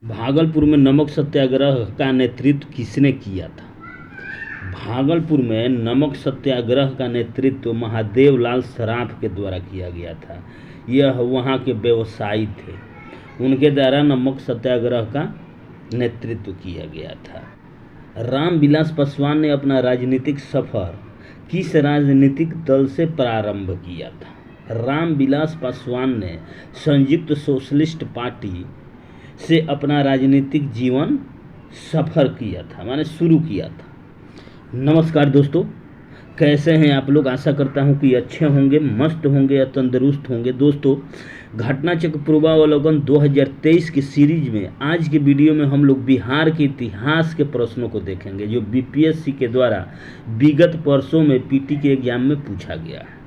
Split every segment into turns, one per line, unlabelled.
भागलपुर में नमक सत्याग्रह का नेतृत्व किसने किया था? भागलपुर में नमक सत्याग्रह का नेतृत्व महादेव लाल सराफ के द्वारा किया गया था। यह वहाँ के व्यवसायी थे, उनके द्वारा नमक सत्याग्रह का नेतृत्व किया गया था। रामविलास पासवान ने अपना राजनीतिक सफर किस राजनीतिक दल से प्रारंभ किया था? रामविलास पासवान ने संयुक्त सोशलिस्ट पार्टी से अपना राजनीतिक जीवन सफर किया था, माने शुरू किया था। नमस्कार दोस्तों, कैसे हैं आप लोग? आशा करता हूं कि अच्छे होंगे, मस्त होंगे या तंदुरुस्त होंगे। दोस्तों, घटना चक्र पूर्वावलोकन 2023 की सीरीज में आज के वीडियो में हम लोग बिहार के इतिहास के प्रश्नों को देखेंगे जो बीपीएससी के द्वारा विगत वर्षों में पीटी के एग्जाम में पूछा गया है।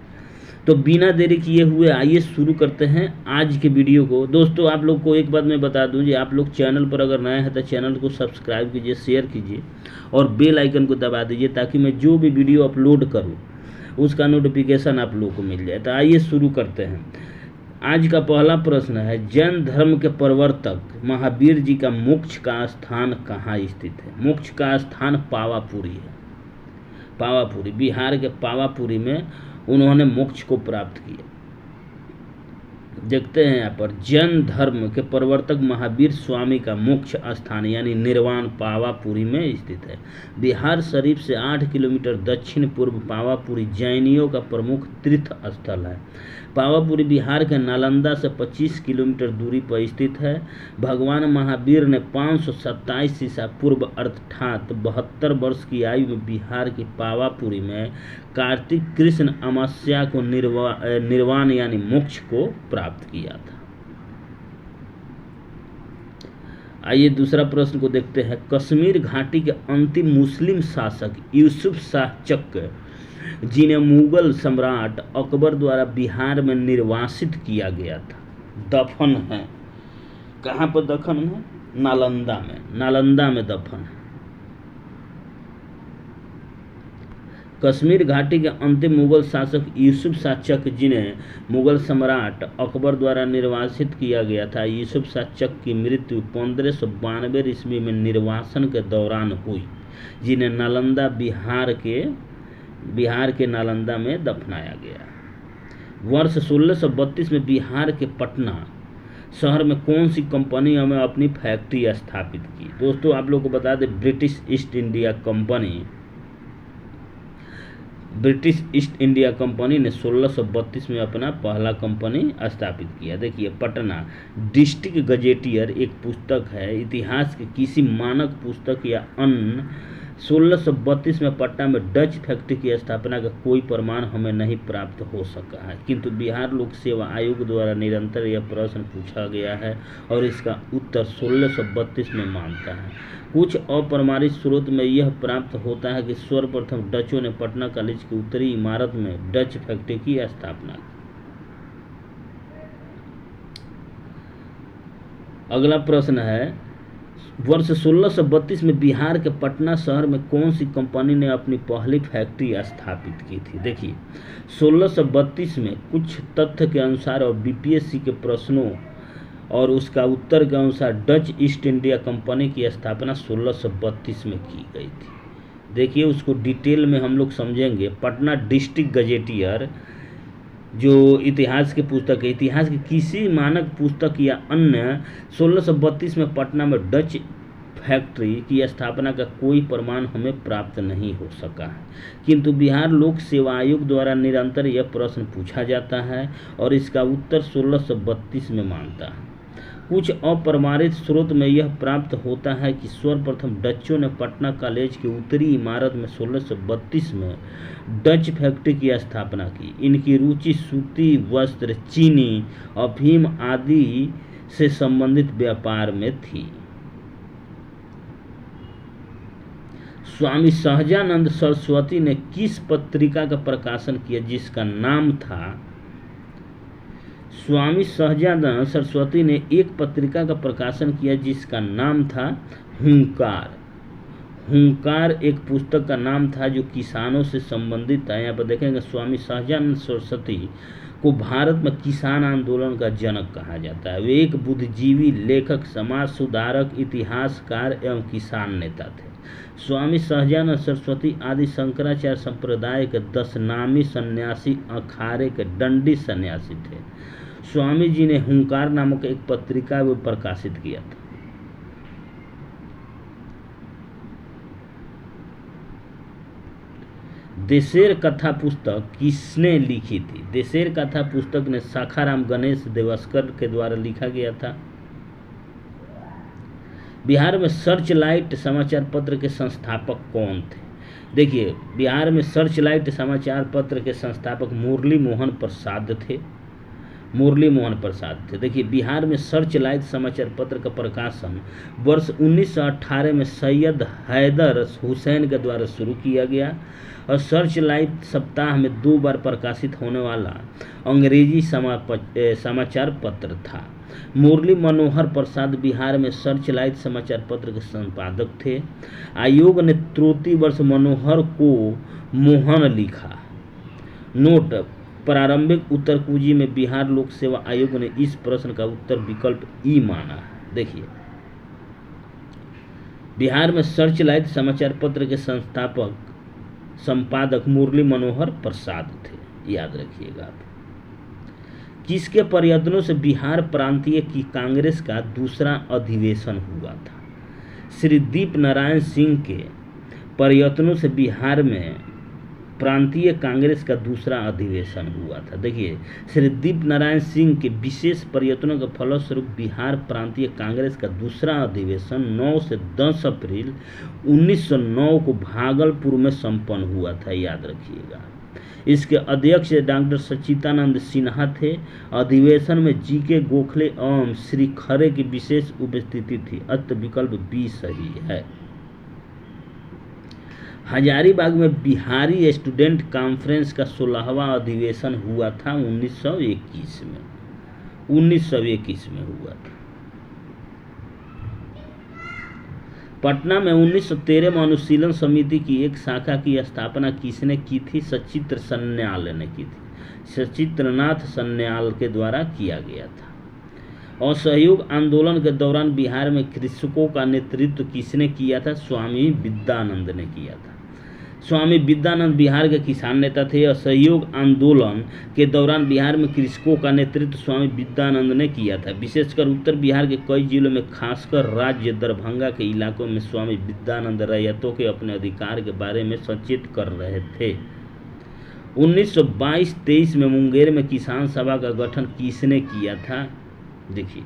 तो बिना देरी किए हुए आइए शुरू करते हैं आज के वीडियो को। दोस्तों, आप लोग को एक बात मैं बता दूं, आप लोग चैनल पर अगर नए हैं तो चैनल को सब्सक्राइब कीजिए, शेयर कीजिए और बेल आइकन को दबा दीजिए ताकि मैं जो भी वीडियो अपलोड करूं उसका नोटिफिकेशन आप लोगों को मिल जाए। तो आइए शुरू करते हैं। आज का पहला प्रश्न है, जैन धर्म के प्रवर्तक महावीर जी का मोक्ष का स्थान कहाँ स्थित है? मोक्ष का स्थान पावापुरी है। पावापुरी, बिहार के पावापुरी में उन्होंने मोक्ष को प्राप्त किया। देखते हैं यहाँ पर, जैन धर्म के प्रवर्तक महावीर स्वामी का मोक्ष स्थान यानी निर्वाण पावापुरी में स्थित है। बिहार शरीफ से 8 किलोमीटर दक्षिण पूर्व पावापुरी जैनियों का प्रमुख तीर्थ स्थल है। पावापुरी बिहार के नालंदा से 25 किलोमीटर दूरी पर स्थित है। भगवान महावीर ने 527 ईसा पूर्व अर्थात 72 वर्ष की आयु में बिहार की पावापुरी में कार्तिक कृष्ण अमावस्या को निर्वाण यानी मोक्ष को प्राप्त किया था। आइए दूसरा प्रश्न को देखते हैं। कश्मीर घाटी के अंतिम मुस्लिम शासक यूसुफ शाह चक, जिन्हें मुगल सम्राट अकबर द्वारा बिहार में निर्वासित किया गया था, दफन है। कहाँ पर दफन है? नालंदा में। नालंदा में दफन है। कश्मीर घाटी के अंतिम मुगल शासक यूसुफ शाह चक, जिन्हें मुगल सम्राट अकबर द्वारा निर्वासित किया गया था, यूसुफ शाह चक की मृत्यु 1592 ईस्वी में निर्वासन के दौरान हुई, जिन्हें नालंदा बिहार के नालंदा में दफनाया गया। वर्ष 1632 में बिहार के पटना शहर में कौन सी कंपनी ने अपनी फैक्ट्री स्थापित की? दोस्तों, आप लोग को बता दें, ब्रिटिश ईस्ट इंडिया कंपनी ने 1632 में अपना पहला कंपनी स्थापित किया। देखिए, पटना डिस्ट्रिक्ट गजेटियर एक पुस्तक है, इतिहास के किसी मानक पुस्तक या अन्य 1632 में पटना में डच फैक्ट्री की स्थापना का कोई प्रमाण हमें नहीं प्राप्त हो सका है, किंतु बिहार लोक सेवा आयोग द्वारा निरंतर यह प्रश्न पूछा गया है और इसका उत्तर 1632 में मानता है। कुछ अप्रमाणित स्रोत में यह प्राप्त होता है कि सर्वप्रथम डचों ने पटना कॉलेज की उत्तरी इमारत में डच फैक्ट्री की स्थापना की। अगला प्रश्न है, वर्ष 1632 में बिहार के पटना शहर में कौन सी कंपनी ने अपनी पहली फैक्ट्री स्थापित की थी? देखिए, 1632 में कुछ तथ्य के अनुसार और बीपीएससी के प्रश्नों और उसका उत्तर के अनुसार डच ईस्ट इंडिया कंपनी की स्थापना 1632 में की गई थी। देखिए, उसको डिटेल में हम लोग समझेंगे। पटना डिस्ट्रिक्ट गजेटियर जो इतिहास की पुस्तक है, इतिहास की किसी मानक पुस्तक या अन्य 1632 में पटना में डच फैक्ट्री की स्थापना का कोई प्रमाण हमें प्राप्त नहीं हो सका है, किंतु बिहार लोक सेवा आयोग द्वारा निरंतर यह प्रश्न पूछा जाता है और इसका उत्तर 1632 में मानता है। कुछ अप्रमाणित स्रोत में यह प्राप्त होता है कि सर्वप्रथम डचों ने पटना कॉलेज की उत्तरी इमारत में 1632 में डच फैक्ट्री की स्थापना की। इनकी रुचि सूती वस्त्र, चीनी, अफीम आदि से संबंधित व्यापार में थी। स्वामी सहजानंद सरस्वती ने किस पत्रिका का प्रकाशन किया जिसका नाम था? स्वामी सहजानंद सरस्वती ने एक पत्रिका का प्रकाशन किया जिसका नाम था हुंकार। हुंकार एक पुस्तक का नाम था जो किसानों से संबंधित था। यहाँ पर देखेंगे, स्वामी सहजानंद सरस्वती को भारत में किसान आंदोलन का जनक कहा जाता है। वे एक बुद्धिजीवी, लेखक, समाज सुधारक, इतिहासकार एवं किसान नेता थे। स्वामी सहजानंद सरस्वती आदि शंकराचार्य संप्रदाय के 10 नामी सन्यासी अखाड़े के दंडी सन्यासी थे। स्वामी जी ने हुंकार नामक एक पत्रिका भी प्रकाशित किया था। देशेर कथा पुस्तक किसने लिखी थी? देशेर कथा पुस्तक ने शाखाराम गणेश देवस्कर के द्वारा लिखा गया था। बिहार में सर्च लाइट समाचार पत्र के संस्थापक कौन थे? देखिए, बिहार में सर्च लाइट समाचार पत्र के संस्थापक मुरली मोहन प्रसाद थे। मुरली मोहन प्रसाद थे। देखिए, बिहार में सर्च लाइट समाचार पत्र का प्रकाशन वर्ष 1918 में सैयद हैदर हुसैन के द्वारा शुरू किया गया और सर्च लाइट सप्ताह में 2 बार प्रकाशित होने वाला अंग्रेजी समाचार पत्र था। मुरली मनोहर प्रसाद बिहार में सर्च लाइट समाचार पत्र के संपादक थे। आयोग ने त्रुटि वर्ष मनोहर को मोहन लिखा। नोट: प्रारंभिक उत्तर कुंजी में बिहार लोक सेवा आयोग ने इस प्रश्न का उत्तर विकल्प ई माना है। देखिए, बिहार में सर्च लाइट समाचार पत्र के संपादक मुरली मनोहर प्रसाद थे, याद रखिएगा आप। किसके प्रयत्नों से बिहार प्रांतीय की कांग्रेस का दूसरा अधिवेशन हुआ था? श्री दीप नारायण सिंह के प्रयत्नों से बिहार में प्रांतीय कांग्रेस का दूसरा अधिवेशन हुआ था। देखिए, श्री दीप नारायण सिंह के विशेष प्रयत्नों के फलस्वरूप बिहार प्रांतीय कांग्रेस का दूसरा अधिवेशन 9 से 10 अप्रैल 1909 को भागलपुर में संपन्न हुआ था, याद रखिएगा। इसके अध्यक्ष डॉक्टर सच्चिदानंद सिन्हा थे। अधिवेशन में जी.के. गोखले एवं श्री खरे की विशेष उपस्थिति थी। अतः विकल्प बी सही है। हजारीबाग में बिहारी स्टूडेंट कॉन्फ्रेंस का 16वां अधिवेशन हुआ था 1921 में। 1921 में हुआ था। पटना में 1913 में अनुशीलन समिति की एक शाखा की स्थापना किसने की थी? सचित्र सन्याल ने की थी। सचित्रनाथ सन्याल के द्वारा किया गया था। असहयोग आंदोलन के दौरान बिहार में कृषकों का नेतृत्व किसने किया था? स्वामी विद्यानंद ने किया था। स्वामी विद्यानंद बिहार के किसान नेता थे। असहयोग आंदोलन के दौरान बिहार में कृषकों का नेतृत्व स्वामी विद्यानंद ने किया था। विशेषकर उत्तर बिहार के कई जिलों में, खासकर राज्य दरभंगा के इलाकों में स्वामी विद्यानंद रैयतों के अपने अधिकार के बारे में सचेत कर रहे थे। 1922-23 में मुंगेर में किसान सभा का गठन किसने किया था? देखिए,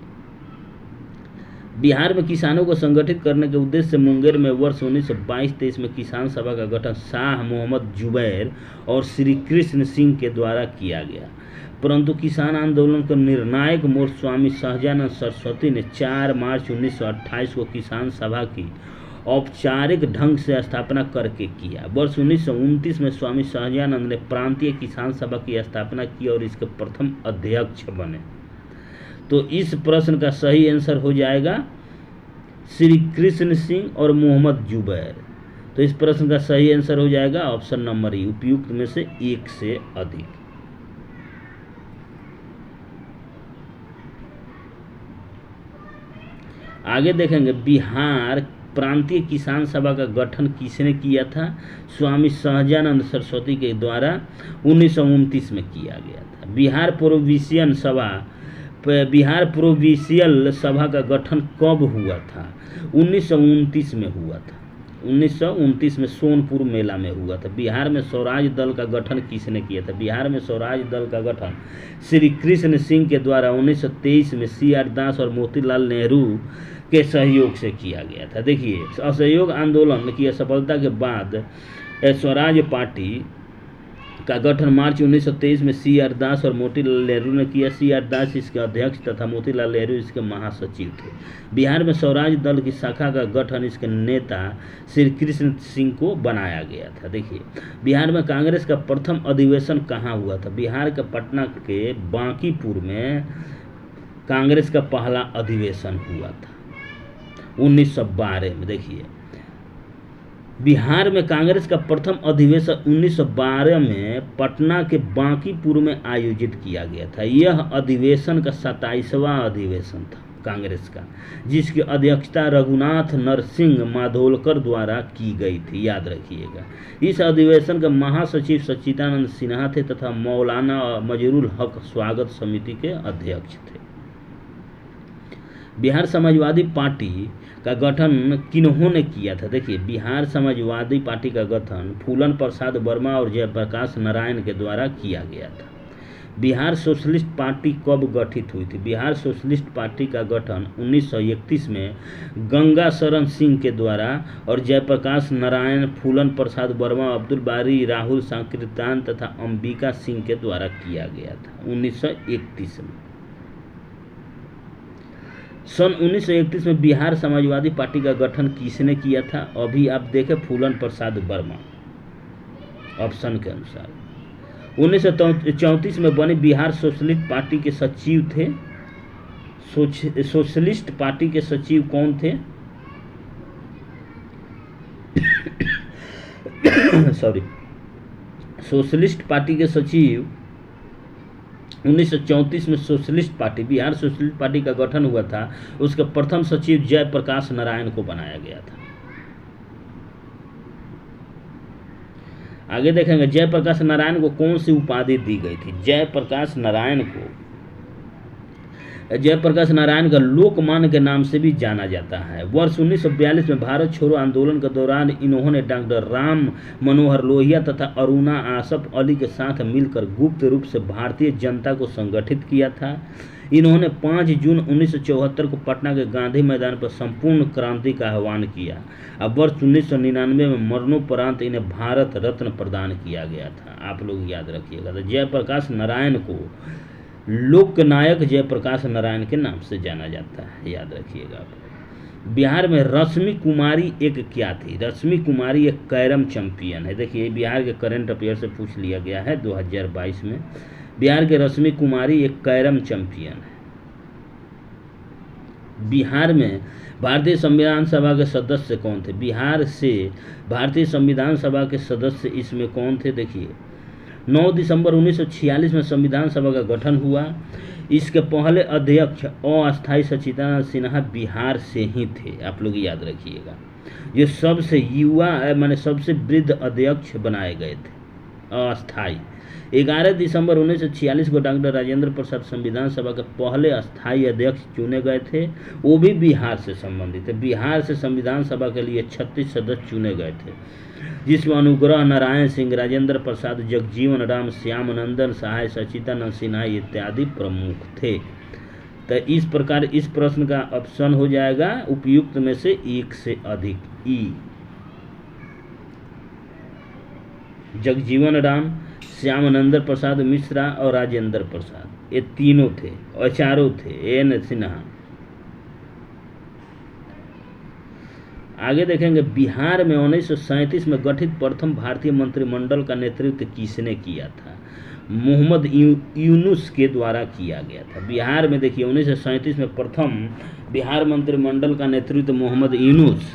बिहार में किसानों को संगठित करने के उद्देश्य से मुंगेर में वर्ष 1922-23 में किसान सभा का गठन शाह मोहम्मद जुबैर और श्री कृष्ण सिंह के द्वारा किया गया। परंतु किसान आंदोलन का निर्णायक मोड़ स्वामी सहजानंद सरस्वती ने 4 मार्च 1928 को किसान सभा की औपचारिक ढंग से स्थापना करके किया। वर्ष 1929 में स्वामी सहजानंद ने प्रांतीय किसान सभा की स्थापना की और इसके प्रथम अध्यक्ष बने। तो इस प्रश्न का सही आंसर हो जाएगा श्री कृष्ण सिंह और मोहम्मद जुबैर। तो इस प्रश्न का सही आंसर हो जाएगा ऑप्शन नंबर ई, उपयुक्त में से एक से अधिक। आगे देखेंगे, बिहार प्रांतीय किसान सभा का गठन किसने किया था? स्वामी सहजानंद सरस्वती के द्वारा 1929 में किया गया था। बिहार प्रोविंशियल सभा का गठन कब हुआ था? 1929 में हुआ था। 1929 में सोनपुर मेला में हुआ था। बिहार में स्वराज दल का गठन किसने किया था? बिहार में स्वराज दल का गठन श्री कृष्ण सिंह के द्वारा 1923 में C.R. दास और मोतीलाल नेहरू के सहयोग से किया गया था। देखिए, असहयोग आंदोलन की असफलता के बाद स्वराज पार्टी का गठन मार्च 1923 में C.R. दास और मोतीलाल नेहरू ने किया। C.R. दास इसके अध्यक्ष तथा मोतीलाल नेहरू इसके महासचिव थे। बिहार में स्वराज दल की शाखा का गठन इसके नेता श्री कृष्ण सिंह को बनाया गया था। देखिए, बिहार में कांग्रेस का प्रथम अधिवेशन कहाँ हुआ था? बिहार के पटना के बांकीपुर में कांग्रेस का पहला अधिवेशन हुआ था 1912 में। देखिए, बिहार में कांग्रेस का प्रथम अधिवेशन 1912 में पटना के बांकीपुर में आयोजित किया गया था। यह अधिवेशन का 27वां अधिवेशन था कांग्रेस का, जिसकी अध्यक्षता रघुनाथ नरसिंह माधोलकर द्वारा की गई थी, याद रखिएगा। इस अधिवेशन के महासचिव सच्चिदानंद सिन्हा थे तथा मौलाना मजरुल हक स्वागत समिति के अध्यक्ष थे। बिहार समाजवादी पार्टी का गठन किन्होंने किया था? देखिए, बिहार समाजवादी पार्टी का गठन फूलन प्रसाद वर्मा और जयप्रकाश नारायण के द्वारा किया गया था। बिहार सोशलिस्ट पार्टी कब गठित हुई थी? बिहार सोशलिस्ट पार्टी का गठन 1931 में गंगा शरण सिंह के द्वारा और जयप्रकाश नारायण, फूलन प्रसाद वर्मा, अब्दुल बारी, राहुल सांकृत्यान तथा अंबिका सिंह के द्वारा किया गया था 1931 में। सन 1931 में बिहार समाजवादी पार्टी का गठन किसने किया था? अभी आप देखें, फूलन प्रसाद वर्मा ऑप्शन के अनुसार। 1934 में बने बिहार सोशलिस्ट पार्टी के सचिव थे। सोशलिस्ट पार्टी के सचिव कौन थे? सॉरी, सोशलिस्ट पार्टी के सचिव 1934 में socialist party, Bihar socialist party का गठन हुआ था, उसके प्रथम सचिव जयप्रकाश नारायण को बनाया गया था। आगे देखेंगे, जयप्रकाश नारायण को कौन सी उपाधि दी गई थी? जयप्रकाश नारायण का लोकमान्य के नाम से भी जाना जाता है। वर्ष 1942 में भारत छोड़ो आंदोलन के दौरान इन्होंने डॉक्टर राम मनोहर लोहिया तथा अरुणा आसफ अली के साथ मिलकर गुप्त रूप से भारतीय जनता को संगठित किया था। इन्होंने 5 जून 1974 को पटना के गांधी मैदान पर संपूर्ण क्रांति का आह्वान किया। अब वर्ष 1999 में मरणोपरांत इन्हें भारत रत्न प्रदान किया गया था। आप लोग याद रखिएगा। तो जयप्रकाश नारायण को लोकनायक जयप्रकाश नारायण के नाम से जाना जाता है, याद रखिएगा आप। बिहार में रश्मि कुमारी एक क्या थी? रश्मि कुमारी एक कैरम चैंपियन है। देखिए, बिहार के करंट अफेयर से पूछ लिया गया है 2022 में। बिहार के रश्मि कुमारी एक कैरम चैंपियन है। बिहार में भारतीय संविधान सभा के सदस्य कौन थे? बिहार से भारतीय संविधान सभा के सदस्य इसमें कौन थे? देखिए, 9 दिसंबर 1946 में संविधान सभा का गठन हुआ। इसके पहले अध्यक्ष अस्थायी सच्चिदानंद सिन्हा बिहार से ही थे, आप लोग याद रखिएगा। ये सबसे युवा माने सबसे वृद्ध अध्यक्ष बनाए गए थे अस्थायी। 11 दिसंबर 1946 को डॉक्टर राजेंद्र प्रसाद संविधान सभा के पहले अस्थायी अध्यक्ष चुने गए थे, वो भी बिहार से संबंधित है। बिहार से संविधान सभा के लिए 36 सदस्य चुने गए थे, जिसमें अनुग्रह नारायण सिंह, राजेंद्र प्रसाद, जगजीवन राम, श्यामनंदन सहाय, सच्चिदानंद सिन्हा इत्यादि प्रमुख थे। तो इस प्रकार इस प्रश्न का ऑप्शन हो जाएगा उपयुक्त में से एक से अधिक ई। जगजीवन राम, श्यामनंदन प्रसाद मिश्रा और राजेंद्र प्रसाद, ये तीनों थे और चारों थे एन सिन्हा। आगे देखेंगे, बिहार में 1937 में गठित प्रथम भारतीय मंत्रिमंडल का नेतृत्व किसने किया था? मोहम्मद यूनुस के द्वारा किया गया था। बिहार में देखिए 1937 में प्रथम बिहार मंत्रिमंडल का नेतृत्व मोहम्मद यूनुस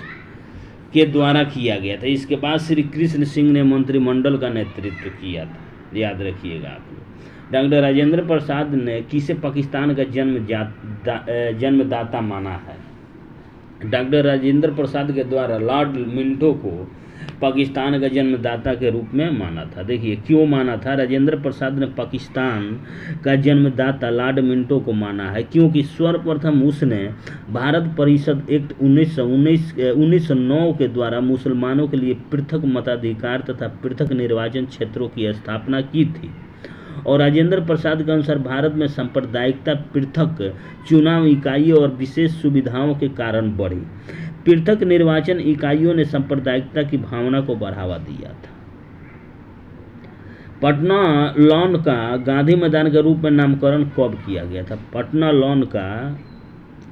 के द्वारा किया गया था। इसके बाद श्री कृष्ण सिंह ने मंत्रिमंडल का नेतृत्व किया था, याद रखिएगा आप लोग। डॉक्टर राजेंद्र प्रसाद ने किसे पाकिस्तान का जन्मदाता माना है? डॉक्टर राजेंद्र प्रसाद के द्वारा लॉर्ड मिंटो को पाकिस्तान का जन्मदाता के रूप में माना था। देखिए, क्यों माना था? राजेंद्र प्रसाद ने पाकिस्तान का जन्मदाता लॉर्ड मिंटो को माना है क्योंकि सर्वप्रथम उसने भारत परिषद एक्ट 1909 के द्वारा मुसलमानों के लिए पृथक मताधिकार तथा पृथक निर्वाचन क्षेत्रों की स्थापना की थी। और राजेंद्र प्रसाद के अनुसार भारत में सांप्रदायिकता पृथक चुनाव इकाइयों और विशेष सुविधाओं के कारण बढ़ी। पृथक निर्वाचन इकाइयों ने सांप्रदायिकता की भावना को बढ़ावा दिया था। पटना लॉन का गांधी मैदान के रूप में नामकरण कब किया गया था? पटना लॉन का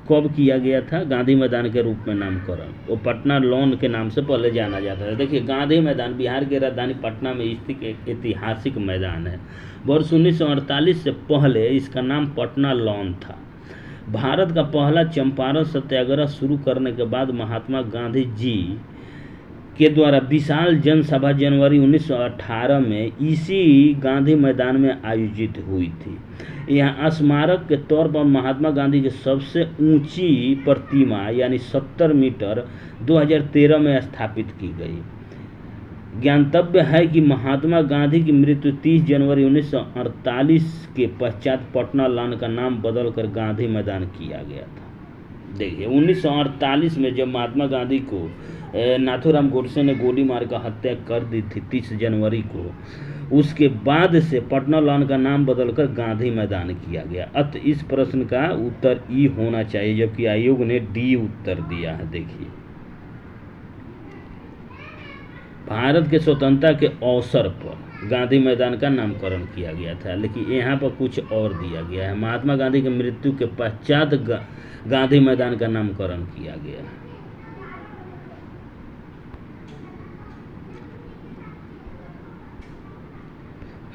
कब किया गया था गांधी मैदान के रूप में नामकरण? वो पटना लॉन के नाम से पहले जाना जाता है। देखिए, गांधी मैदान बिहार की राजधानी पटना में स्थित एक ऐतिहासिक मैदान है। वर्ष 1948 से पहले इसका नाम पटना लॉन था। भारत का पहला चंपारण सत्याग्रह शुरू करने के बाद महात्मा गांधी जी के द्वारा विशाल जनसभा जनवरी 1918 में इसी गांधी मैदान में आयोजित हुई थी। यहाँ स्मारक के तौर पर महात्मा गांधी की सबसे ऊंची प्रतिमा यानी 70 मीटर 2013 में स्थापित की गई। ज्ञातव्य है कि महात्मा गांधी की मृत्यु 30 जनवरी 1948 के पश्चात पटना लॉन का नाम बदलकर गांधी मैदान किया गया था। देखिए 1948 में जब महात्मा गांधी को नाथूराम गोडसे ने गोली मारकर हत्या कर दी थी 30 जनवरी को, उसके बाद से पटना लॉन का नाम बदलकर गांधी मैदान किया गया। अत इस प्रश्न का उत्तर ई होना चाहिए, जबकि आयोग ने डी उत्तर दिया है। देखिए भारत के स्वतंत्रता के अवसर पर गांधी मैदान का नामकरण किया गया था, लेकिन यहाँ पर कुछ और दिया गया है। महात्मा गांधी की मृत्यु के पश्चात गांधी मैदान का नामकरण किया गया।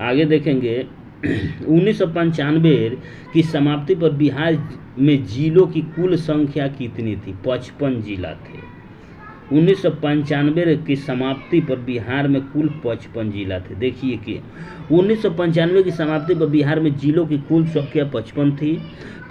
आगे देखेंगे 1995 की समाप्ति पर बिहार में जिलों की कुल संख्या कितनी थी? 55 जिला थे। 1995 की समाप्ति पर बिहार में कुल 55 जिला थे। देखिए कि 1995 की समाप्ति पर बिहार में जिलों की कुल संख्या 55 थी।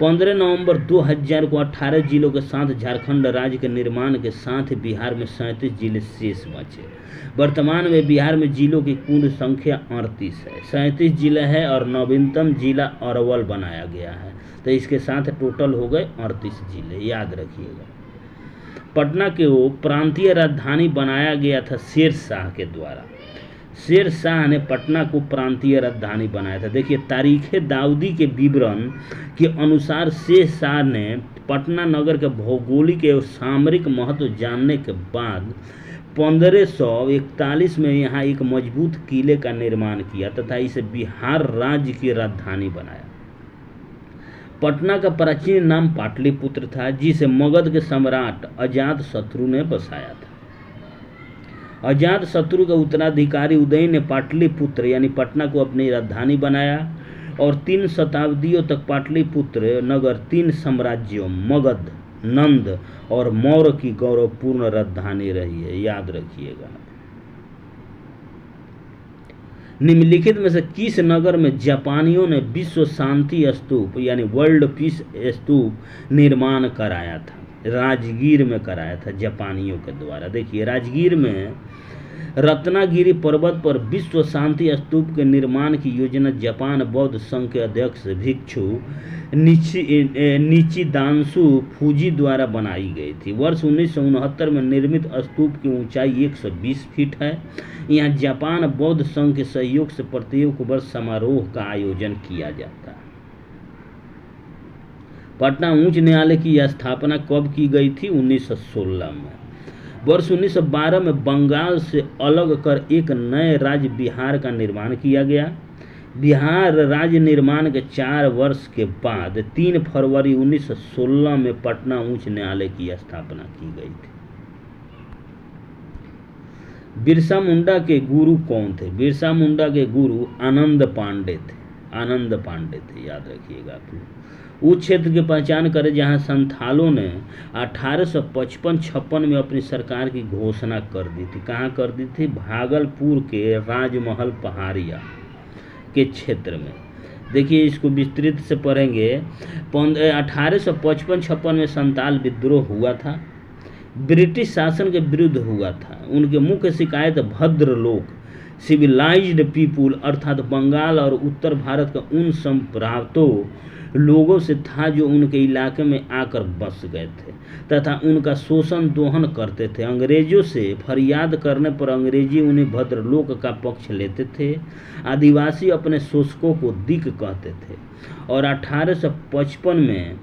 15 नवंबर 2000 को 18 जिलों के साथ झारखंड राज्य के निर्माण के साथ बिहार में 37 जिले शेष बचे। वर्तमान में बिहार में जिलों की कुल संख्या 38 है। 37 जिले हैं और नवीनतम जिला अरवल बनाया गया है, तो इसके साथ टोटल हो गए 38 जिले, याद रखिएगा। पटना को प्रांतीय राजधानी बनाया गया था शेर शाह के द्वारा। शेर शाह ने पटना को प्रांतीय राजधानी बनाया था। देखिए तारीख दाऊदी के विवरण के अनुसार शेर शाह ने पटना नगर के भौगोलिक एवं सामरिक महत्व जानने के बाद 1541 में यहाँ एक मजबूत किले का निर्माण किया तथा इसे बिहार राज्य की राजधानी बनाया। पटना का प्राचीन नाम पाटलिपुत्र था, जिसे मगध के सम्राट अजातशत्रु ने बसाया था। अजातशत्रु के उत्तराधिकारी उदय ने पाटलिपुत्र यानी पटना को अपनी राजधानी बनाया और 3 शताब्दियों तक पाटलिपुत्र नगर 3 साम्राज्यों मगध, नंद और मौर्य की गौरवपूर्ण राजधानी रही है, याद रखिएगा। निम्नलिखित में से किस नगर में जापानियों ने विश्व शांति स्तूप यानी वर्ल्ड पीस स्तूप निर्माण कराया था? राजगीर में कराया था जापानियों के द्वारा। देखिए राजगीर में रत्नागिरी पर्वत पर विश्व शांति स्तूप के निर्माण की योजना जापान बौद्ध संघ के अध्यक्ष भिक्षु निचिदांशु फूजी द्वारा बनाई गई थी। वर्ष 1969 में निर्मित स्तूप की ऊंचाई 120 फीट है। यहाँ जापान बौद्ध संघ के सहयोग से प्रत्येक वर्ष समारोह का आयोजन किया जाता है। पटना उच्च न्यायालय की स्थापना कब की गई थी? 1916 में। वर्ष 1912 में बंगाल से अलग कर एक नए राज्य बिहार का निर्माण किया गया। बिहार राज्य निर्माण के 4 वर्ष के बाद 3 फरवरी 1916 में पटना उच्च न्यायालय की स्थापना की गई थी। बिरसा मुंडा के गुरु कौन थे? बिरसा मुंडा के गुरु आनंद पांडे थे। आनंद पांडे थे, याद रखिएगा आप लोग। उस क्षेत्र की पहचान करें जहां संथालों ने 1855-56 में अपनी सरकार की घोषणा कर दी थी। कहाँ कर दी थी? भागलपुर के राजमहल पहाड़िया के क्षेत्र में। देखिए इसको विस्तृत से पढ़ेंगे। 1855-56 में संताल विद्रोह हुआ था, ब्रिटिश शासन के विरुद्ध हुआ था। उनके मुख्य शिकायत भद्रलोक सिविलाइज्ड पीपुल अर्थात बंगाल और उत्तर भारत का उन संभ्रांतों लोगों से था जो उनके इलाके में आकर बस गए थे तथा उनका शोषण दोहन करते थे। अंग्रेजों से फरियाद करने पर अंग्रेजी उन्हें भद्रलोक का पक्ष लेते थे। आदिवासी अपने शोषकों को दिक कहते थे और 1855 में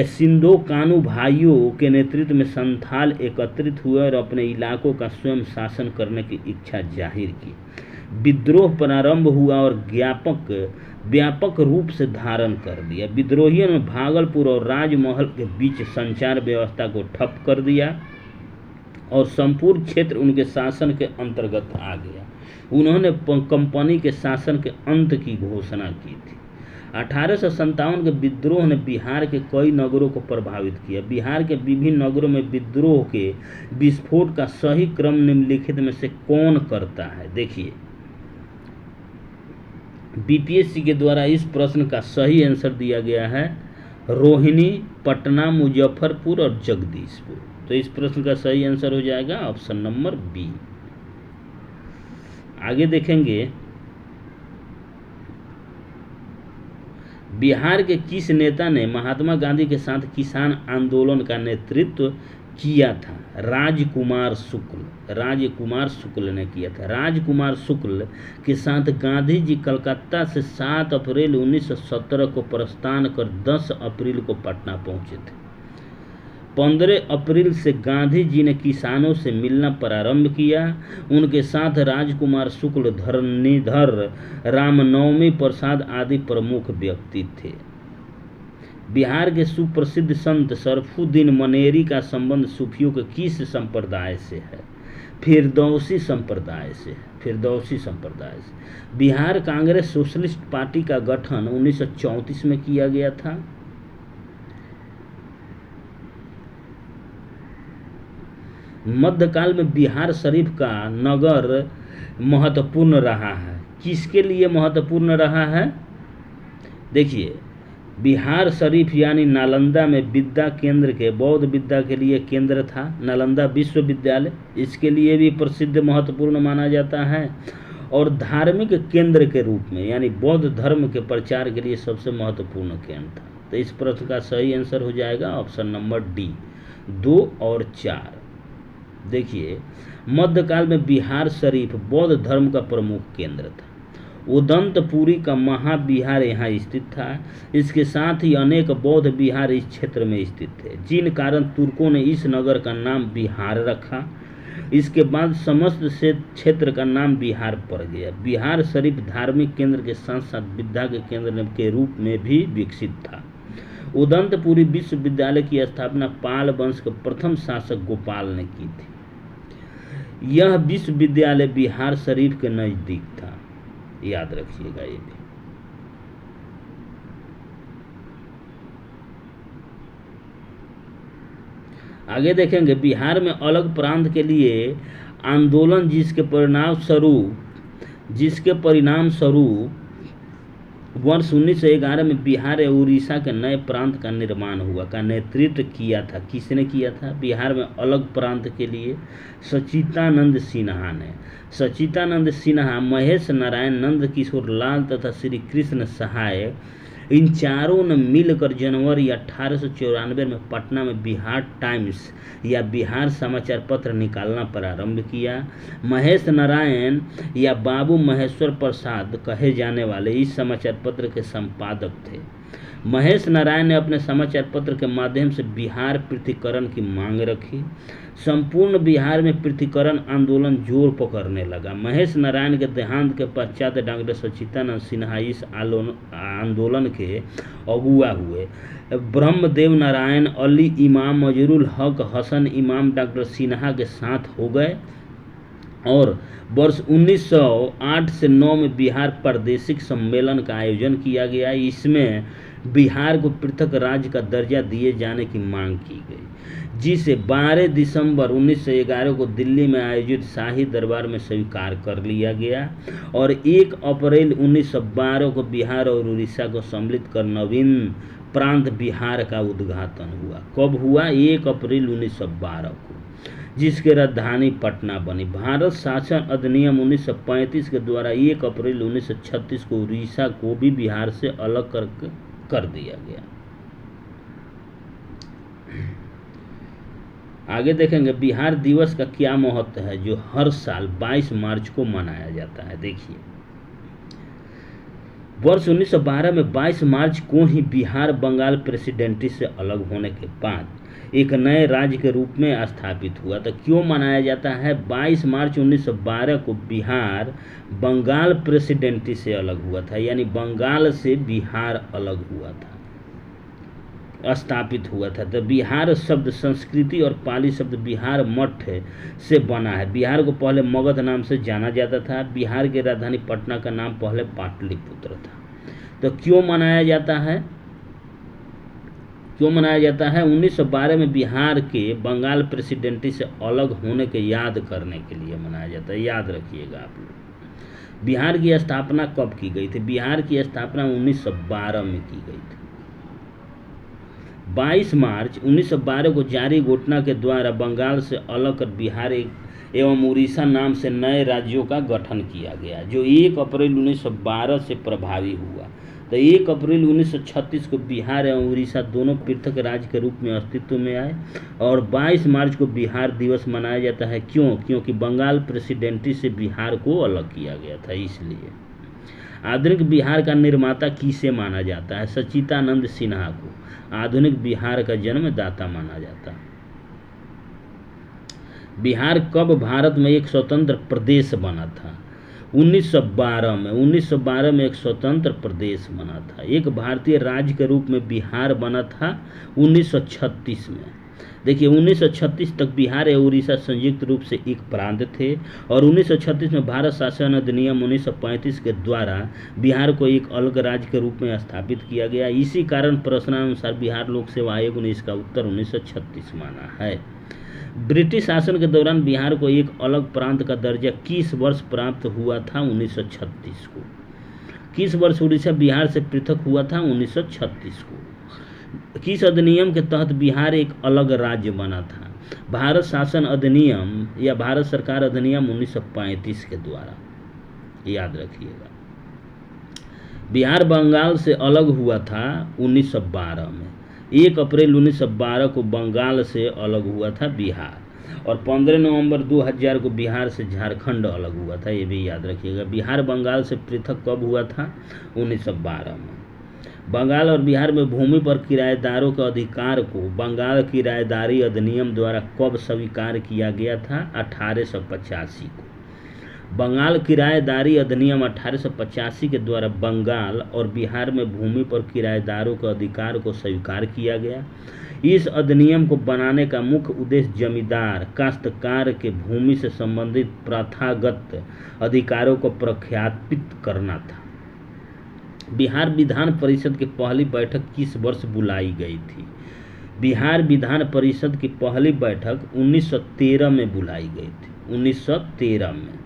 सिंधो कानू भाइयों के नेतृत्व में संथाल एकत्रित हुए और अपने इलाकों का स्वयं शासन करने की इच्छा जाहिर की। विद्रोह प्रारंभ हुआ और व्यापक रूप से धारण कर दिया। विद्रोहियों ने भागलपुर और राजमहल के बीच संचार व्यवस्था को ठप कर दिया और संपूर्ण क्षेत्र उनके शासन के अंतर्गत आ गया। उन्होंने कंपनी के शासन के अंत की घोषणा की थी। 1857 के विद्रोह ने बिहार के कई नगरों को प्रभावित किया। बिहार के विभिन्न नगरों में विद्रोह के विस्फोट का सही क्रम निम्नलिखित में से कौन करता है? देखिए, बीपीएससी के द्वारा इस प्रश्न का सही आंसर दिया गया है रोहिणी, पटना, मुजफ्फरपुर और जगदीशपुर। तो इस प्रश्न का सही आंसर हो जाएगा ऑप्शन नंबर बी। आगे देखेंगे, बिहार के किस नेता ने महात्मा गांधी के साथ किसान आंदोलन का नेतृत्व किया था? राजकुमार शुक्ल। राजकुमार शुक्ल ने किया था। राजकुमार शुक्ल के साथ गांधी जी कलकत्ता से 7 अप्रैल 1917 को प्रस्थान कर 10 अप्रैल को पटना पहुंचे थे। 15 अप्रैल से गांधी जी ने किसानों से मिलना प्रारंभ किया। उनके साथ राजकुमार शुक्ल, धरणीधर, रामनवमी प्रसाद आदि प्रमुख व्यक्ति थे। बिहार के सुप्रसिद्ध संत शरफुद्दीन मनेरी का संबंध सूफियों के किस संप्रदाय से है? फिरदौसी संप्रदाय से। फिरदौसी संप्रदाय से। बिहार कांग्रेस सोशलिस्ट पार्टी का गठन 1934 में किया गया था। मध्यकाल में बिहार शरीफ का नगर महत्वपूर्ण रहा है। किसके लिए महत्वपूर्ण रहा है? देखिए, बिहार शरीफ यानी नालंदा में विद्या केंद्र के बौद्ध विद्या के लिए केंद्र था। नालंदा विश्वविद्यालय इसके लिए भी प्रसिद्ध महत्वपूर्ण माना जाता है और धार्मिक केंद्र के रूप में यानी बौद्ध धर्म के प्रचार के लिए सबसे महत्वपूर्ण केंद्र था। तो इस प्रश्न का सही आंसर हो जाएगा ऑप्शन नंबर डी, 2 और 4। देखिए, मध्यकाल में बिहार शरीफ बौद्ध धर्म का प्रमुख केंद्र था। उदंतपुरी का महाविहार यहाँ स्थित था। इसके साथ ही अनेक बौद्ध विहार इस क्षेत्र में स्थित थे, जिन कारण तुर्कों ने इस नगर का नाम बिहार रखा। इसके बाद समस्त से क्षेत्र का नाम बिहार पड़ गया। बिहार शरीफ धार्मिक केंद्र के साथ साथ विद्या के केंद्र के रूप में भी विकसित था। उदंतपुरी विश्वविद्यालय की स्थापना पाल वंश के प्रथम शासक गोपाल ने की थी। यह विश्वविद्यालय बिहार शरीफ के नजदीक था, याद रखिएगा ये भी। आगे देखेंगे, बिहार में अलग प्रांत के लिए आंदोलन जिसके परिणाम स्वरूप वर्ष 1911 में बिहार और उड़ीसा के नए प्रांत का निर्माण हुआ का नेतृत्व किया था। किसने किया था? बिहार में अलग प्रांत के लिए सच्चिदानंद सिन्हा ने। सच्चिदानंद सिन्हा, महेश नारायण, नंद किशोर लाल तथा श्री कृष्ण सहाय, इन चारों ने मिलकर जनवरी 1894 में पटना में बिहार टाइम्स या बिहार समाचार पत्र निकालना प्रारंभ किया। महेश नारायण या बाबू महेश्वर प्रसाद कहे जाने वाले इस समाचार पत्र के संपादक थे। महेश नारायण ने अपने समाचार पत्र के माध्यम से बिहार पृथक्करण की मांग रखी। संपूर्ण बिहार में पृथक्करण आंदोलन जोर पकड़ने लगा। महेश नारायण के देहांत के पश्चात डॉक्टर सच्चिदानंद सिन्हा इस आंदोलन के अगुआ हुए। ब्रह्मदेव नारायण, अली इमाम, मजरुल हक, हसन इमाम डॉक्टर सिन्हा के साथ हो गए और वर्ष 1908 से 9 में बिहार प्रादेशिक सम्मेलन का आयोजन किया गया। इसमें बिहार को पृथक राज्य का दर्जा दिए जाने की मांग की गई, जिसे 12 दिसंबर 1911 को दिल्ली में आयोजित शाही दरबार में स्वीकार कर लिया गया और 1 अप्रैल 1912 को बिहार और उड़ीसा को सम्मिलित कर नवीन प्रांत बिहार का उद्घाटन हुआ। कब हुआ? 1 अप्रैल 1912 को, जिसके राजधानी पटना बनी। भारत शासन अधिनियम 1935 के द्वारा 1 अप्रैल 1936 को उड़ीसा को भी बिहार से अलग कर दिया गया। आगे देखेंगे, बिहार दिवस का क्या महत्व है जो हर साल 22 मार्च को मनाया जाता है। देखिए, वर्ष 1912 में 22 मार्च को ही बिहार बंगाल प्रेसिडेंसी से अलग होने के बाद एक नए राज्य के रूप में स्थापित हुआ। तो क्यों मनाया जाता है? 22 मार्च 1912 को बिहार बंगाल प्रेसिडेंसी से अलग हुआ था, यानी बंगाल से बिहार अलग हुआ था, स्थापित हुआ था। तो बिहार शब्द संस्कृति और पाली शब्द बिहार मठ से बना है। बिहार को पहले मगध नाम से जाना जाता था। बिहार की राजधानी पटना का नाम पहले पाटलिपुत्र था। तो क्यों मनाया जाता है? 1912 में बिहार के बंगाल प्रेसिडेंसी से अलग होने के याद करने के लिए मनाया जाता है। याद रखिएगा आप लोग। बिहार की स्थापना कब की गई थी? बिहार की स्थापना 1912 में की गई थी। 22 मार्च 1912 को जारी घोषणा के द्वारा बंगाल से अलग कर बिहार एवं उड़ीसा नाम से नए राज्यों का गठन किया गया, जो 1 अप्रैल 1912 से प्रभावी हुआ। तो 1 अप्रैल 1936 को बिहार एवं उड़ीसा दोनों पृथक राज्य के रूप में अस्तित्व में आए और 22 मार्च को बिहार दिवस मनाया जाता है। क्यों? क्योंकि बंगाल प्रेसिडेंसी से बिहार को अलग किया गया था, इसलिए। आधुनिक बिहार का निर्माता किसे माना जाता है? सच्चिदानंद सिन्हा को आधुनिक बिहार का जन्मदाता माना जाता है। बिहार कब भारत में एक स्वतंत्र प्रदेश बना था? 1912 में। 1912 में एक स्वतंत्र प्रदेश बना था। एक भारतीय राज्य के रूप में बिहार बना था 1936 में। देखिए, 1936 तक बिहार और उड़ीसा संयुक्त रूप से एक प्रांत थे और 1936 में भारत शासन अधिनियम 1935 के द्वारा बिहार को एक अलग राज्य के रूप में स्थापित किया गया। इसी कारण प्रश्नानुसार बिहार लोक सेवा आयोग ने इसका उत्तर 1936 माना है। ब्रिटिश शासन के दौरान बिहार को एक अलग प्रांत का दर्जा किस वर्ष प्राप्त हुआ था? 1936 को। किस वर्ष उड़ीसा बिहार से पृथक हुआ था? 1936 को। किस अधिनियम के तहत बिहार एक अलग राज्य बना था? भारत शासन अधिनियम या भारत सरकार अधिनियम 1935 के द्वारा। याद रखिएगा। बिहार बंगाल से अलग हुआ था 1912 में। 1 अप्रैल 1912 को बंगाल से अलग हुआ था बिहार और 15 नवंबर 2000 को बिहार से झारखंड अलग हुआ था। ये भी याद रखिएगा। बिहार बंगाल से पृथक कब हुआ था? 1912 में। बंगाल और बिहार में भूमि पर किराएदारों के अधिकार को बंगाल किराएदारी अधिनियम द्वारा कब स्वीकार किया गया था? 1885 को। बंगाल किराएदारी अधिनियम 1885 के द्वारा बंगाल और बिहार में भूमि पर किराएदारों के अधिकार को स्वीकार किया गया। इस अधिनियम को बनाने का मुख्य उद्देश्य जमींदार काश्तकार के भूमि से संबंधित प्रथागत अधिकारों को प्रख्यापित करना था। बिहार विधान परिषद की पहली बैठक किस वर्ष बुलाई गई थी? बिहार विधान परिषद की पहली बैठक 1913 में बुलाई गई थी। 1913 में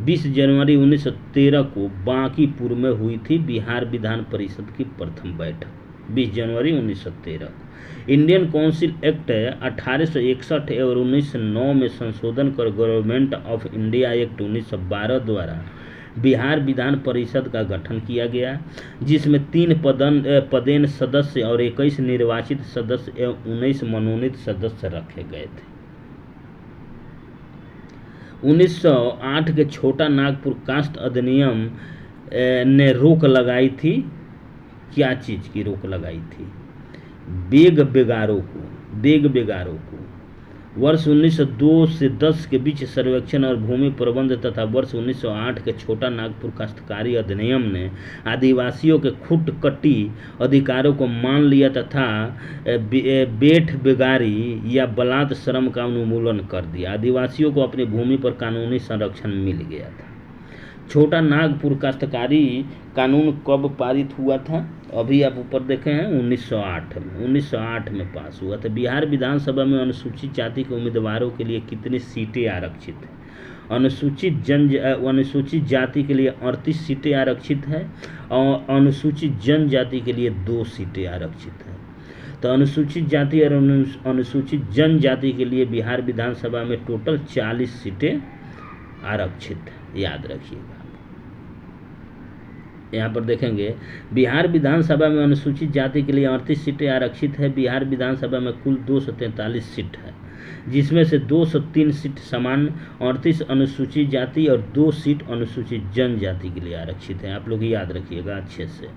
20 जनवरी 1913 को बांकीपुर में हुई थी बिहार विधान परिषद की प्रथम बैठक। 20 जनवरी 1913 को। इंडियन काउंसिल एक्ट 1861 और 1909 में संशोधन कर गवर्नमेंट ऑफ इंडिया एक्ट 1912 द्वारा बिहार विधान परिषद का गठन किया गया, जिसमें 3 पदेन सदस्य और 21 निर्वाचित सदस्य एवं 19 मनोनीत सदस्य रखे गए थे। 1908 के छोटा नागपुर कास्ट अधिनियम ने रोक लगाई थी। क्या चीज़ की रोक लगाई थी? बेग बेगारों को। वर्ष 1902 से 10 के बीच सर्वेक्षण और भूमि प्रबंध तथा वर्ष 1908 के छोटा नागपुर काश्तकारी अधिनियम ने आदिवासियों के खुट कटी अधिकारों को मान लिया तथा बेठ बेगारी या बलात् श्रम का उन्मूलन कर दिया। आदिवासियों को अपनी भूमि पर कानूनी संरक्षण मिल गया था। छोटा नागपुर काश्तकारी कानून कब पारित हुआ था? अभी आप ऊपर देखे हैं 1908 में पास हुआ था। बिहार विधानसभा में अनुसूचित जाति के उम्मीदवारों के लिए कितनी सीटें आरक्षित हैं? अनुसूचित जाति के लिए 38 सीटें आरक्षित है और अनुसूचित जनजाति के लिए 2 सीटें आरक्षित है। तो अनुसूचित जाति और अनुसूचित जनजाति के लिए बिहार विधानसभा में टोटल 40 सीटें आरक्षित है। याद रखिएगा। यहाँ पर देखेंगे बिहार विधानसभा में अनुसूचित जाति के लिए 38 सीटें आरक्षित है। बिहार विधानसभा में कुल 243 सीट है, जिसमें से 203 सीट सामान्य, 38 अनुसूचित जाति और 2 सीट अनुसूचित जनजाति के लिए आरक्षित है। आप लोग याद रखिएगा अच्छे से।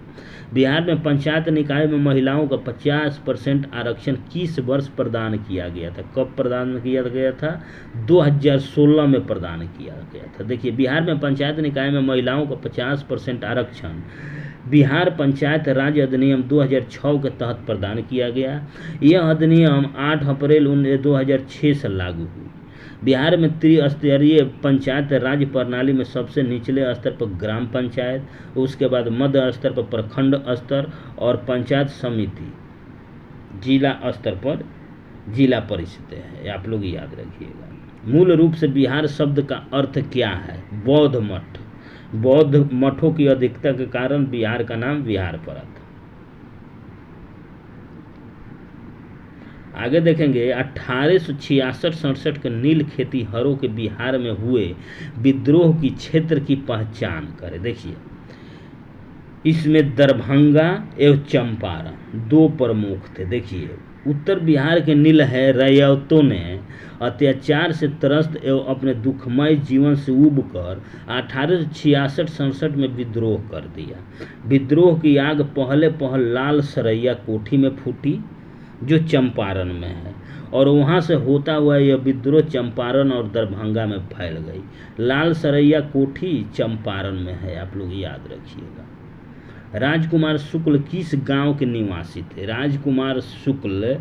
बिहार में पंचायत निकाय में महिलाओं का 50% आरक्षण किस वर्ष प्रदान किया गया था? कब प्रदान किया गया था? 2016 में प्रदान किया गया था। देखिए, बिहार में पंचायत निकाय में महिलाओं का 50% आरक्षण बिहार पंचायत राज अधिनियम 2006 के तहत प्रदान किया गया। यह अधिनियम 8 अप्रैल 2006 से लागू हुई। बिहार में त्रिस्तरीय पंचायत राज प्रणाली में सबसे निचले स्तर पर ग्राम पंचायत, उसके बाद मध्य स्तर पर प्रखंड स्तर और पंचायत समिति, जिला स्तर पर जिला परिषद है। आप लोग याद रखिएगा। मूल रूप से बिहार शब्द का अर्थ क्या है? बौद्ध मठ। बौद्ध मठों की अधिकता के कारण बिहार का नाम बिहार पड़ा था। आगे देखेंगे 1866-67 के नील खेतीहरों के बिहार में हुए विद्रोह की क्षेत्र की पहचान करें। देखिए, इसमें दरभंगा एवं चंपारण दो प्रमुख थे। देखिए, उत्तर बिहार के नील है रैयतों ने अत्याचार से त्रस्त एवं अपने दुखमय जीवन से उबकर 1866-67 में विद्रोह कर दिया। विद्रोह की आग पहले लाल सरैया कोठी में फूटी जो चंपारण में है, और वहाँ से होता हुआ यह विद्रोह चंपारण और दरभंगा में फैल गई। लाल सरैया कोठी चंपारण में है, आप लोग याद रखिएगा। राजकुमार शुक्ल किस गांव के निवासी थे? राजकुमार शुक्ल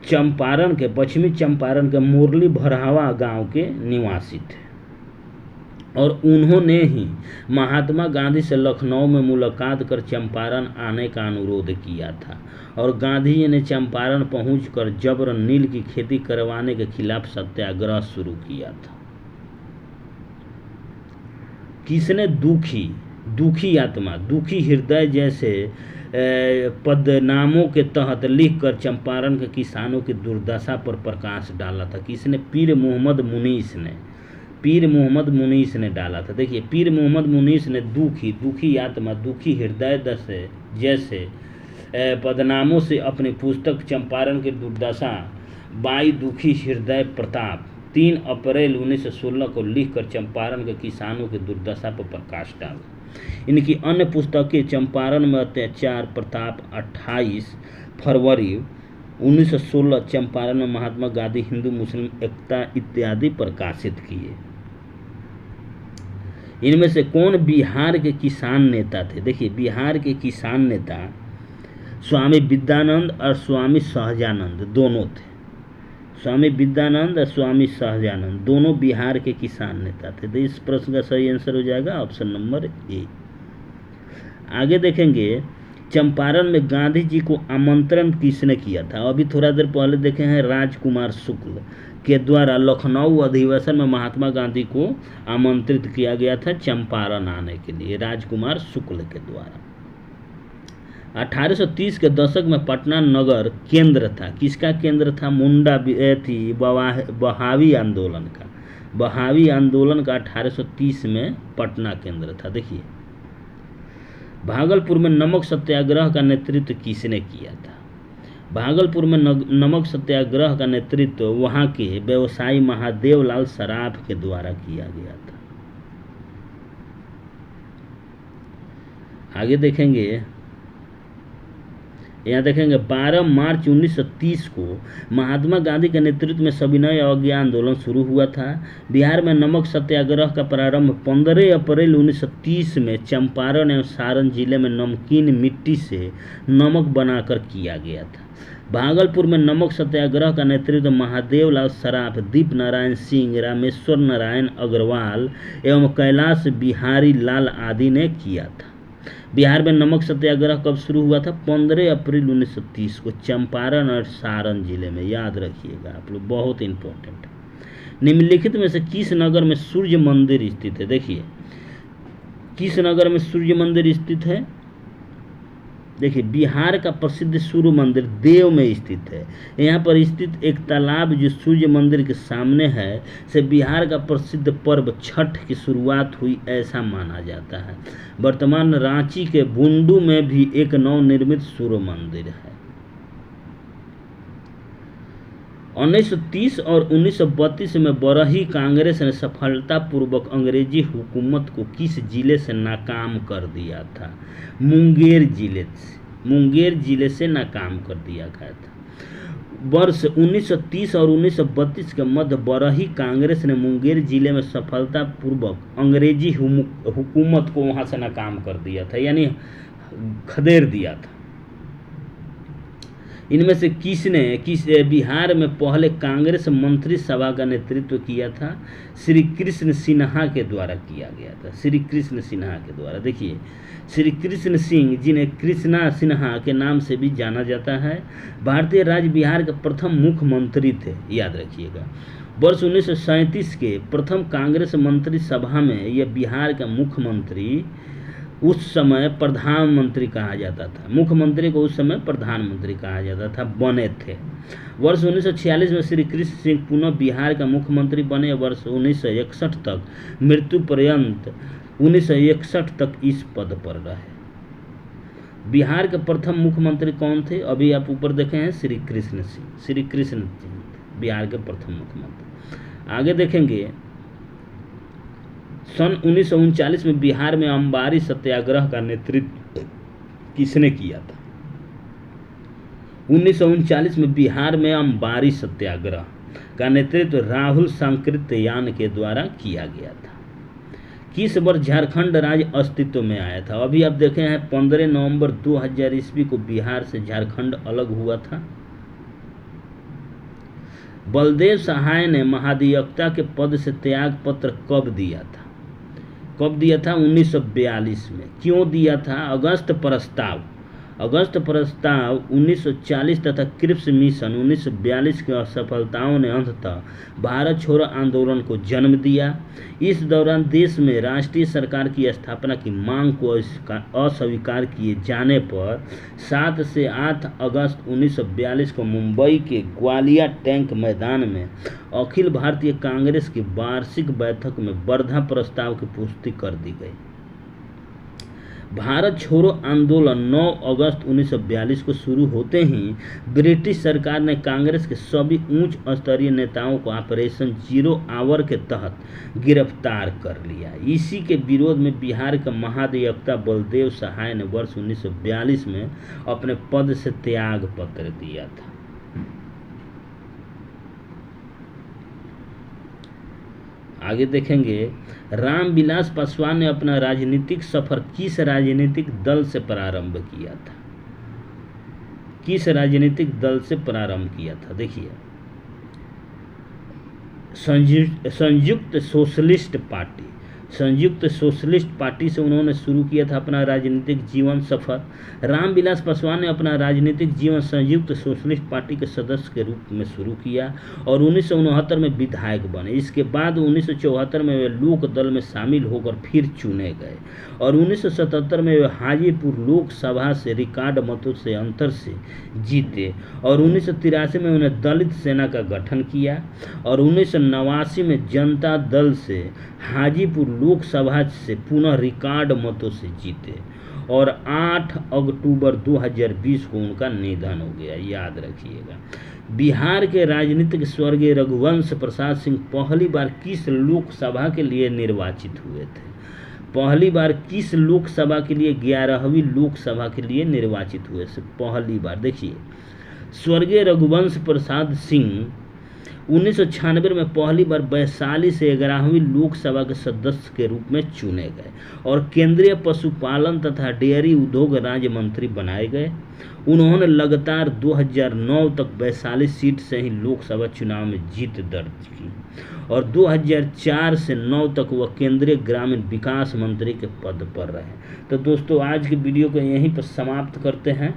चंपारण के, पश्चिमी चंपारण के मुरली भरहावा गांव के निवासी थे, और उन्होंने ही महात्मा गांधी से लखनऊ में मुलाकात कर चंपारण आने का अनुरोध किया था, और गांधी जी ने चंपारण पहुंचकर जबरन नील की खेती करवाने के खिलाफ सत्याग्रह शुरू किया था। किसने दुखी आत्मा, दुखी हृदय जैसे पदनामों के तहत लिखकर चंपारण के किसानों की दुर्दशा पर प्रकाश डाला था? किसने? पीर मोहम्मद मुनीस ने डाला था। देखिए, पीर मोहम्मद मुनीस ने दुखी आत्मा, दुखी हृदय जैसे पदनामों से अपनी पुस्तक चंपारण की दुर्दशा बाई दुखी हृदय प्रताप 3 अप्रैल 1916 को लिखकर चंपारण के किसानों की दुर्दशा पर प्रकाश डाला। इनकी अन्य पुस्तकें चंपारण में अत्याचार प्रताप 28 फरवरी 1916, चंपारण में महात्मा गांधी हिंदू मुस्लिम एकता इत्यादि प्रकाशित किए। इनमें से कौन बिहार के किसान नेता थे? देखिए, बिहार के किसान नेता स्वामी विद्यानंद और स्वामी सहजानंद दोनों थे। स्वामी विद्यानंद और स्वामी सहजानंद दोनों बिहार के किसान नेता थे। तो इस प्रश्न का सही आंसर हो जाएगा ऑप्शन नंबर ए। आगे देखेंगे, चंपारण में गांधी जी को आमंत्रण किसने किया था? अभी थोड़ा देर पहले देखे हैं, राजकुमार शुक्ल के द्वारा लखनऊ अधिवेशन में महात्मा गांधी को आमंत्रित किया गया था चंपारण आने के लिए, राजकुमार शुक्ल के द्वारा। 1830 के दशक में पटना नगर केंद्र था। किसका केंद्र था? मुंडा थी बहावी आंदोलन का। बहावी आंदोलन का 1830 में पटना केंद्र था। देखिए, भागलपुर में नमक सत्याग्रह का नेतृत्व किसने किया था? भागलपुर में नमक सत्याग्रह का नेतृत्व वहां के व्यवसायी महादेव लाल सराफ के द्वारा किया गया था। आगे देखेंगे, यहाँ देखेंगे 12 मार्च 1930 को महात्मा गांधी के नेतृत्व में सविनय अवज्ञा आंदोलन शुरू हुआ था। बिहार में नमक सत्याग्रह का प्रारंभ 15 अप्रैल 1930 में चंपारण एवं सारण जिले में नमकीन मिट्टी से नमक बनाकर किया गया था। भागलपुर में नमक सत्याग्रह का नेतृत्व महादेव लाल सराफ, दीप नारायण सिंह, रामेश्वर नारायण अग्रवाल एवं कैलाश बिहारी लाल आदि ने किया था। बिहार में नमक सत्याग्रह कब शुरू हुआ था? 15 अप्रैल 1930 को चंपारण और सारण जिले में। याद रखिएगा आप लोग, बहुत इंपॉर्टेंट है। निम्नलिखित में से किस नगर में सूर्य मंदिर स्थित है? देखिए, किस नगर में सूर्य मंदिर स्थित है? देखिए, बिहार का प्रसिद्ध सूर्य मंदिर देव में स्थित है। यहाँ पर स्थित एक तालाब जो सूर्य मंदिर के सामने है से बिहार का प्रसिद्ध पर्व छठ की शुरुआत हुई ऐसा माना जाता है। वर्तमान रांची के बुंडू में भी एक नवनिर्मित सूर्य मंदिर है। 1930 और 1932 में बरही कांग्रेस ने सफलतापूर्वक अंग्रेजी हुकूमत को किस जिले से नाकाम कर दिया था? मुंगेर जिले से नाकाम कर दिया गया था। वर्ष 1930 और 1932 के मध्य बरही कांग्रेस ने मुंगेर जिले में सफलतापूर्वक अंग्रेजी हुकूमत को वहां से नाकाम कर दिया था, यानी खदेड़ दिया था। इनमें से किस बिहार में पहले कांग्रेस मंत्री सभा का नेतृत्व किया था? श्री कृष्ण सिन्हा के द्वारा किया गया था। श्री कृष्ण सिन्हा के द्वारा। देखिए, श्री कृष्ण सिंह, जिन्हें कृष्णा सिन्हा के नाम से भी जाना जाता है, भारतीय राज्य बिहार के प्रथम मुख्यमंत्री थे, याद रखिएगा। वर्ष 1937 के प्रथम कांग्रेस मंत्री सभा में यह बिहार का मुख्यमंत्री, उस समय प्रधानमंत्री कहा जाता था, मुख्यमंत्री को उस समय प्रधानमंत्री कहा जाता था, बने थे। वर्ष 1946 में श्री कृष्ण सिंह पुनः बिहार का मुख्यमंत्री बने। वर्ष 1961 तक, मृत्यु पर्यंत 1961 तक इस पद पर रहे। बिहार के प्रथम मुख्यमंत्री कौन थे? अभी आप ऊपर देखे हैं, श्री कृष्ण सिंह। श्री कृष्ण सिंह बिहार के प्रथम मुख्यमंत्री। आगे देखेंगे, सन 1939 में बिहार में अंबारी सत्याग्रह का नेतृत्व किसने किया था? 1939 में बिहार में अंबारी सत्याग्रह का नेतृत्व राहुल सांकृत्यायन के द्वारा किया गया था। किस वर्ष झारखंड राज्य अस्तित्व में आया था? अभी आप देखे हैं 15 नवंबर 2000 ईस्वी को बिहार से झारखंड अलग हुआ था। बलदेव सहाय ने महाधिवक्ता के पद से त्याग पत्र कब दिया था? 1942 में। क्यों दिया था? अगस्त प्रस्ताव 1940 तथा क्रिप्स मिशन 1942 की असफलताओं ने अंततः भारत छोड़ो आंदोलन को जन्म दिया। इस दौरान देश में राष्ट्रीय सरकार की स्थापना की मांग को अस्वीकार किए जाने पर 7 से 8 अगस्त 1942 को मुंबई के ग्वालिया टैंक मैदान में अखिल भारतीय कांग्रेस की वार्षिक बैठक में वर्धा प्रस्ताव की पुष्टि कर दी गई। भारत छोड़ो आंदोलन 9 अगस्त 1942 को शुरू होते ही ब्रिटिश सरकार ने कांग्रेस के सभी उच्च स्तरीय नेताओं को ऑपरेशन जीरो आवर के तहत गिरफ्तार कर लिया। इसी के विरोध में बिहार का महाधिवक्ता बलदेव सहाय ने वर्ष 1942 में अपने पद से त्याग पत्र दिया था। आगे देखेंगे, रामविलास पासवान ने अपना राजनीतिक सफर किस राजनीतिक दल से प्रारंभ किया था? किस राजनीतिक दल से प्रारंभ किया था? देखिए, संयुक्त सोशलिस्ट पार्टी। संयुक्त सोशलिस्ट पार्टी से उन्होंने शुरू किया था अपना राजनीतिक जीवन सफर। रामविलास पासवान ने अपना राजनीतिक जीवन संयुक्त सोशलिस्ट पार्टी के सदस्य के रूप में शुरू किया और 1969 में विधायक बने। इसके बाद 1974 में वे लोक दल में शामिल होकर फिर चुने गए और 1977 में वे हाजीपुर लोकसभा से रिकॉर्ड मतों से अंतर से जीते और 1983 में उन्हें दलित सेना का गठन किया और 1989 में जनता दल से हाजीपुर लोकसभा से पुनः रिकॉर्ड मतों से जीते और 8 अक्टूबर 2020 को उनका निधन हो गया, याद रखिएगा। बिहार के राजनीतिक स्वर्गीय रघुवंश प्रसाद सिंह पहली बार किस लोकसभा के लिए निर्वाचित हुए थे? पहली बार किस लोकसभा के लिए? 11वीं लोकसभा के लिए निर्वाचित हुए थे पहली बार। देखिए, स्वर्गीय रघुवंश प्रसाद सिंह 1996 में पहली बार वैशाली से 11वीं लोकसभा के सदस्य के रूप में चुने गए और केंद्रीय पशुपालन तथा डेयरी उद्योग राज्य मंत्री बनाए गए। उन्होंने लगातार 2009 तक वैशाली सीट से ही लोकसभा चुनाव में जीत दर्ज की और 2004 से 9 तक वह केंद्रीय ग्रामीण विकास मंत्री के पद पर रहे। तो दोस्तों, आज की वीडियो को यहीं पर समाप्त करते हैं।